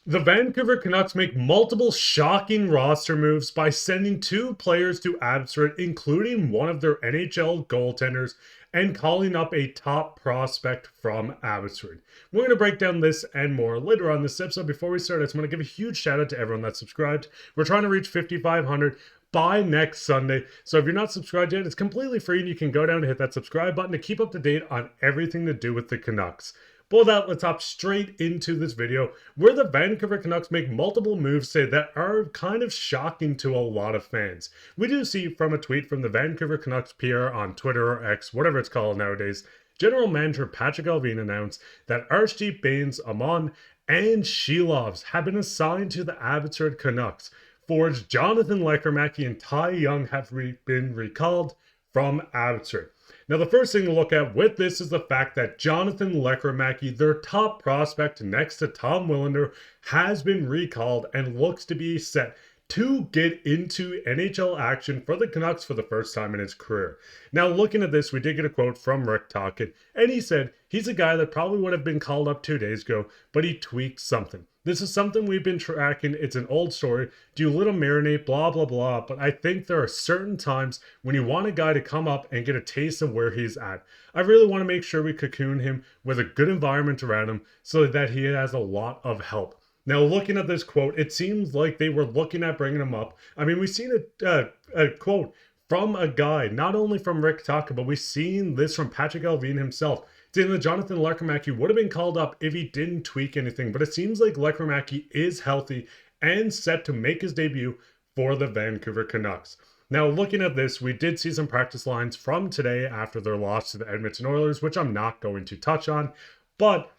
The Vancouver Canucks make multiple shocking roster moves by sending two players to Abbotsford, including one of their NHL goaltenders, and calling up a top prospect from Abbotsford. We're going to break down this and more later on this episode. Before we start, I just want to give a huge shout out to everyone that's subscribed. We're trying to reach 5,500 by next Sunday. So if you're not subscribed yet, it's completely free and you can go down and hit that subscribe button to keep up to date on everything to do with the Canucks. But with that, let's hop straight into this video where the Vancouver Canucks make multiple moves today that are kind of shocking to a lot of fans. We do see from a tweet from the Vancouver Canucks PR on Twitter or X, whatever it's called nowadays, General Manager Patrik Allvin announced that Arshdeep, Bains, Aman, and Silovs have been assigned to the Abbotsford Canucks. Forwards Jonathan Lekkerimaki and Ty Young have been recalled from Abbotsford. Now, the first thing to look at with this is the fact that Jonathan Lekkerimaki, their top prospect next to Tom Willander, has been recalled and looks to be set to get into NHL action for the Canucks for the first time in his career. Now, looking at this, we did get a quote from Rick Tocchet, and he said he's a guy that probably would have been called up 2 days ago, but he tweaked something. This is something we've been tracking. It's an old story. Do a little marinate, blah, blah, blah. But I think there are certain times when you want a guy to come up and get a taste of where he's at. I really want to make sure we cocoon him with a good environment around him so that he has a lot of help. Now, looking at this quote, it seems like they were looking at bringing him up. I mean, we've seen a quote from a guy, not only from Rick Tocchet, but we've seen this from Patrik Allvin himself, saying that Jonathan Lekkerimaki would have been called up if he didn't tweak anything. But it seems like Lekkerimaki is healthy and set to make his debut for the Vancouver Canucks. Now, looking at this, we did see some practice lines from today after their loss to the Edmonton Oilers, which I'm not going to touch on. But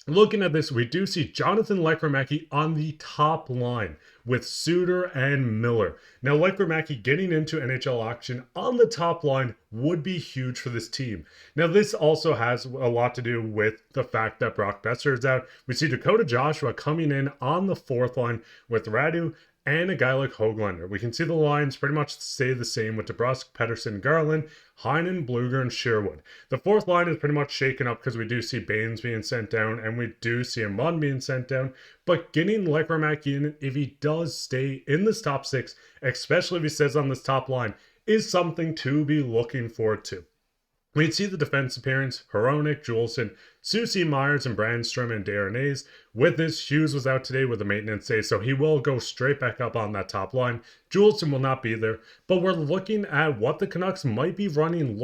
looking at this, we do see Jonathan Lekkerimaki on the top line with Suter and Miller. Now, Lekkerimaki getting into NHL action on the top line would be huge for this team. Now, this also has a lot to do with the fact that Brock Boeser is out. We see Dakota Joshua coming in on the fourth line with Radu and a guy like Höglander. We can see the lines pretty much stay the same with DeBrusk, Pettersson, Garland, Heinen, Bluger, and Sherwood. The fourth line is pretty much shaken up because we do see Bains being sent down and we do see Aman being sent down. But getting Lekkerimaki in, if he does stay in this top six, especially if he stays on this top line, is something to be looking forward to. We'd see the defense appearance, Hronek, Juleson, Susie Myers, and Brandstrom and Darnay's. With this, Hughes was out today with a maintenance day, so he will go straight back up on that top line. Juleson will not be there, but we're looking at what the Canucks might be running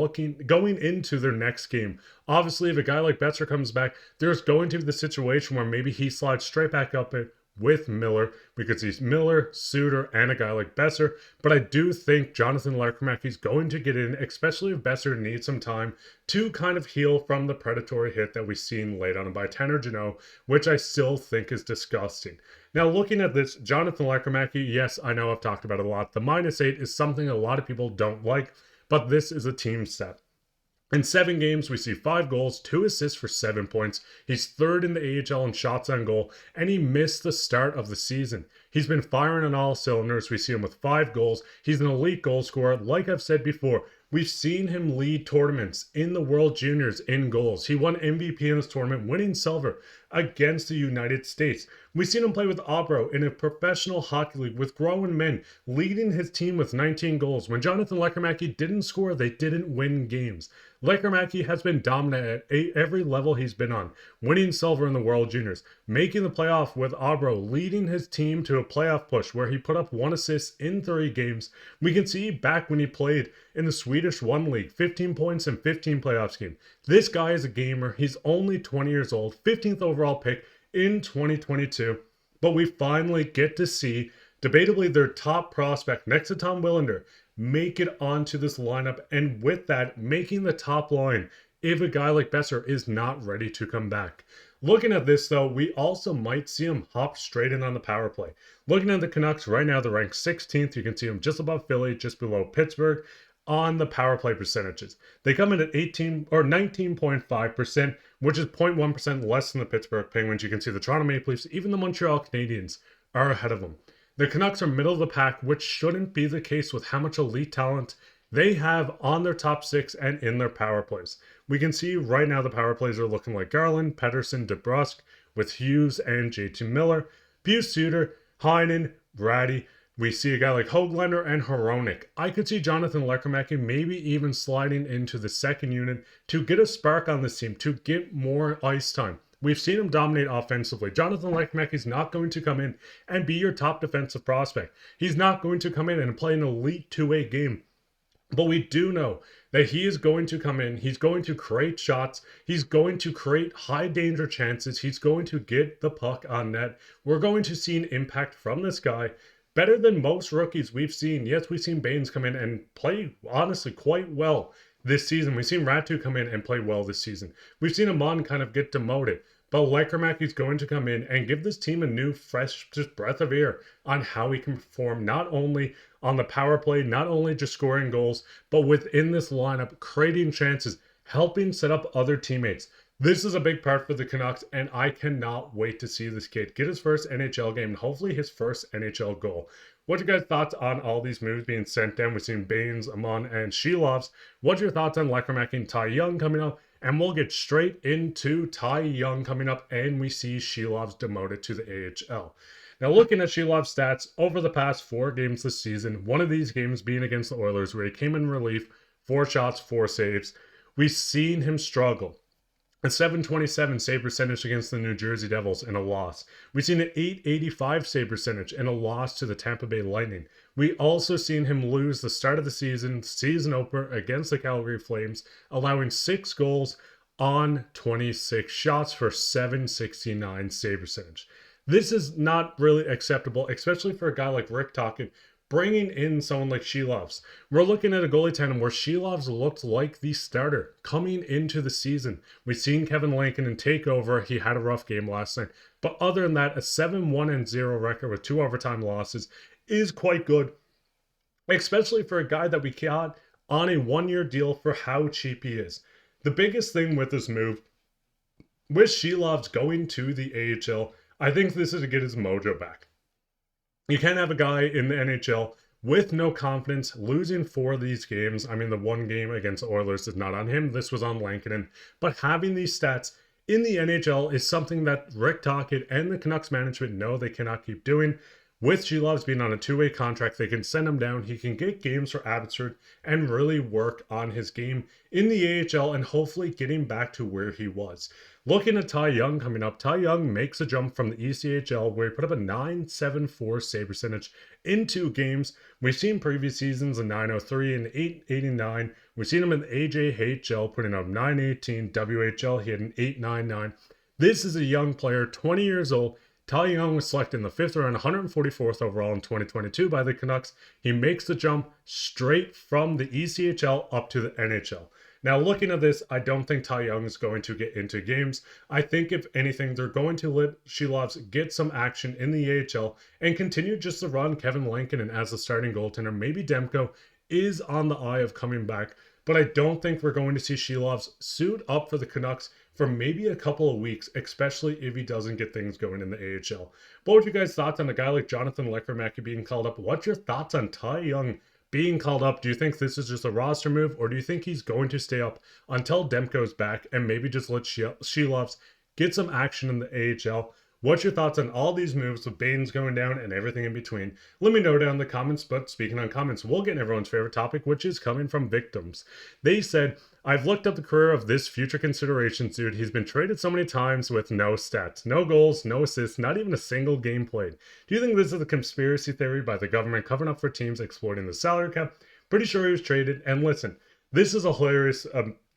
going into their next game. Obviously, if a guy like Boeser comes back, there's going to be the situation where maybe he slides straight back up with Miller. We could see Miller, Suter, and a guy like Boeser. But I do think Jonathan Lekkerimaki is going to get in, especially if Boeser needs some time to kind of heal from the predatory hit that we've seen laid on him by Tanner Jeannot, which I still think is disgusting. Now, looking at this, Jonathan Lekkerimaki, yes, I know I've talked about it a lot. The -8 is something a lot of people don't like, but this is a team step. In 7 games, we see 5 goals, 2 assists for 7 points. He's third in the AHL in shots on goal, and he missed the start of the season. He's been firing on all cylinders. We see him with 5 goals. He's an elite goal scorer. Like I've said before, we've seen him lead tournaments in the World Juniors in goals. He won MVP in this tournament, winning silver against the United States. We've seen him play with Abro in a professional hockey league with grown men, leading his team with 19 goals. When Jonathan Lekkerimaki didn't score, they didn't win games. Lekkerimaki has been dominant at every level he's been on, winning silver in the World Juniors, making the playoff with Abro, leading his team to a playoff push where he put up 1 assist in 3 games. We can see back when he played in the Swedish 1 League, 15 points in 15 playoffs games. This guy is a gamer. He's only 20 years old, 15th overall pick in 2022. But we finally get to see, debatably their top prospect next to Tom Willander, make it onto this lineup, and with that, making the top line if a guy like Boeser is not ready to come back. Looking at this, though, we also might see him hop straight in on the power play. Looking at the Canucks right now, they're ranked 16th. You can see them just above Philly, just below Pittsburgh on the power play percentages. They come in at 19.5%, which is 0.1% less than the Pittsburgh Penguins. You can see the Toronto Maple Leafs, even the Montreal Canadiens are ahead of them. The Canucks are middle of the pack, which shouldn't be the case with how much elite talent they have on their top 6 and in their power plays. We can see right now the power plays are looking like Garland, Pettersson, DeBrusk, with Hughes and JT Miller, Pius Suter, Heinen, Brady. We see a guy like Höglander and Hronek. I could see Jonathan Lekkerimaki maybe even sliding into the second unit to get a spark on this team, to get more ice time. We've seen him dominate offensively. Jonathan Lekkerimaki is not going to come in and be your top defensive prospect. He's not going to come in and play an elite two-way game. But we do know that he is going to come in, he's going to create shots, he's going to create high danger chances, he's going to get the puck on net. We're going to see an impact from this guy better than most rookies we've seen. Yes, we've seen Bains come in and play, honestly, quite well this season. We've seen Ratu come in and play well this season. We've seen Aman kind of get demoted. But Lekkerimaki is going to come in and give this team a new, fresh just breath of air on how he can perform, not only on the power play, not only just scoring goals, but within this lineup, creating chances, helping set up other teammates. This is a big part for the Canucks, and I cannot wait to see this kid get his first NHL game and hopefully his first NHL goal. What's your guys' thoughts on all these moves being sent down? We've seen Bains, Aman, and Silovs. What's your thoughts on Lekkerimaki and Ty Young coming up? And we'll get straight into Ty Young coming up, and we see Silovs demoted to the AHL. Now, looking at Silovs' stats over the past 4 games this season, one of these games being against the Oilers, where he came in relief, 4 shots, 4 saves, we've seen him struggle. A .727 save percentage against the New Jersey Devils in a loss. We've seen an .885 save percentage in a loss to the Tampa Bay Lightning. We also seen him lose the start of the season opener against the Calgary Flames, allowing 6 goals on 26 shots for .769 save percentage. This is not really acceptable, especially for a guy like Rick Tocchet, bringing in someone like Silovs. We're looking at a goalie tandem where Silovs looked like the starter coming into the season. We've seen Kevin Lankinen take over. He had a rough game last night. But other than that, a 7-1-0 record with 2 overtime losses is quite good, especially for a guy that we got on a 1-year deal for how cheap he is. The biggest thing with this move, with Silovs going to the AHL, I think this is to get his mojo back. You can't have a guy in the NHL with no confidence losing 4 of these games. I mean, the 1 game against the Oilers is not on him. This was on Lankinen. But having these stats in the NHL is something that Rick Tocchet and the Canucks management know they cannot keep doing. With Silovs being on a 2-way contract, they can send him down. He can get games for Abbotsford and really work on his game in the AHL and hopefully getting back to where he was. Looking at Ty Young coming up, Ty Young makes a jump from the ECHL where he put up a .974 save percentage in 2 games. We've seen previous seasons a .903 and .889. We've seen him in the AJHL putting up .918. WHL, he had an .899. This is a young player, 20 years old. Ty Young was selected in the 5th round, 144th overall in 2022 by the Canucks. He makes the jump straight from the ECHL up to the NHL. Now, looking at this, I don't think Ty Young is going to get into games. I think, if anything, they're going to let Silovs get some action in the AHL and continue just to run Kevin Lankinen as the starting goaltender. Maybe Demko is on the eye of coming back, but I don't think we're going to see Silovs suit up for the Canucks for maybe a couple of weeks, especially if he doesn't get things going in the AHL. What would you guys' thoughts on a guy like Jonathan Lekkerimaki being called up? What's your thoughts on Ty Young being called up? Do you think this is just a roster move, or do you think he's going to stay up until Demko's back and maybe just let Silovs get some action in the AHL? What's your thoughts on all these moves with Bains going down and everything in between? Let me know down in the comments. But speaking on comments, we'll get everyone's favorite topic, which is coming from victims. They said, I've looked up the career of this future considerations dude. He's been traded so many times with no stats, no goals, no assists, not even a single game played. Do you think this is a conspiracy theory by the government covering up for teams exploiting the salary cap? Pretty sure he was traded. And listen, this is a hilarious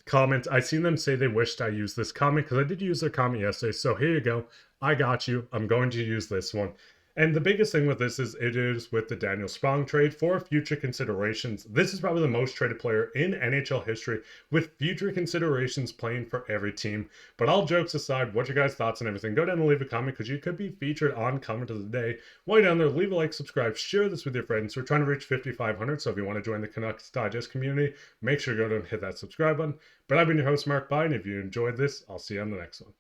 comment. I seen them say they wished I used this comment because I did use their comment yesterday. So here you go. I got you. I'm going to use this one. And the biggest thing with this is it is with the Daniel Sprong trade for future considerations. This is probably the most traded player in NHL history with future considerations playing for every team. But all jokes aside, what's your guys' thoughts on everything? Go down and leave a comment because you could be featured on Comment of the Day. While you're down there, leave a like, subscribe, share this with your friends. We're trying to reach 5,500, so if you want to join the Canucks Digest community, make sure to go down and hit that subscribe button. But I've been your host, Mark Bye, and if you enjoyed this, I'll see you on the next one.